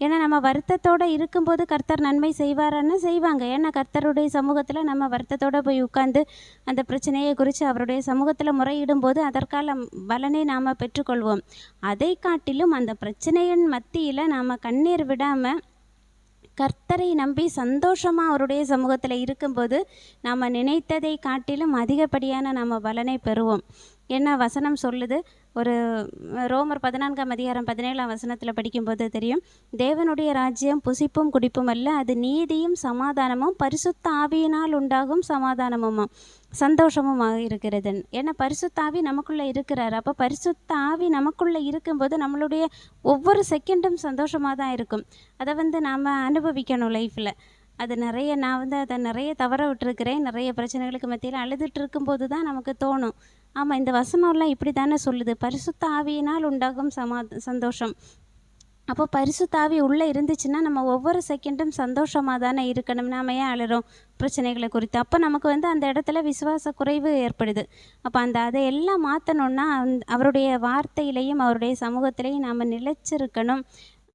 ஏன்னா நம்ம வருத்தத்தோடு இருக்கும்போது கர்த்தர் நன்மை செய்வாரான்னு செய்வாங்க. ஏன்னா கர்த்தருடைய சமூகத்தில் நம்ம வருத்தத்தோடு போய் உட்காந்து அந்த பிரச்சனையை குறித்து அவருடைய சமூகத்தில் முறையிடும்போது அதற்கான பலனை நாம் பெற்றுக்கொள்வோம். அதை காட்டிலும் அந்த பிரச்சனையின் மத்தியில் நாம் கண்ணீர் விடாமல் கர்த்தரை நம்பி சந்தோஷமாக அவருடைய சமூகத்தில் இருக்கும்போது நாம் நினைத்ததை காட்டிலும் அதிகப்படியான நம்ம பலனை பெறுவோம். என்ன வசனம் சொல்லுது, ஒரு ரோமர் 14:17 படிக்கும்போது தெரியும், தேவனுடைய ராஜ்யம் புசிப்பும் குடிப்பும் அல்ல, அது நீதியும் சமாதானமும் பரிசுத்த ஆவியினால் உண்டாகும் சமாதானமுமா சந்தோஷமுமாக இருக்கிறது. ஏன்னா பரிசுத்த ஆவி நமக்குள்ளே இருக்கிறார். அப்போ பரிசுத்த ஆவி நமக்குள்ளே இருக்கும்போது நம்மளுடைய ஒவ்வொரு செகண்டும் சந்தோஷமாக தான் இருக்கும். அதை நாம் அனுபவிக்கணும் லைஃப்பில். அது நான் அதை நிறைய தவற விட்டுருக்கிறேன். நிறைய பிரச்சனைகளுக்கு மத்தியில் அழுதுட்டு இருக்கும்போது தான் நமக்கு தோணும், ஆமாம் இந்த வசனம்லாம் இப்படி தானே சொல்லுது, பரிசுத்த ஆவியினால் உண்டாகும் சந்தோஷம். அப்போ பரிசுத்த ஆவி உள்ளே இருந்துச்சுன்னா நம்ம ஒவ்வொரு செகண்டும் சந்தோஷமாக தானே இருக்கணும். நாம் ஏன் அழுறோம் பிரச்சனைகளை குறித்து? அப்போ நமக்கு அந்த இடத்துல விசுவாச குறைவு ஏற்படுது. அப்போ அதையெல்லாம் மாற்றணுன்னா அவருடைய வார்த்தையிலையும் அவருடைய சமூகத்திலையும் நாம் நிலைச்சிருக்கணும்.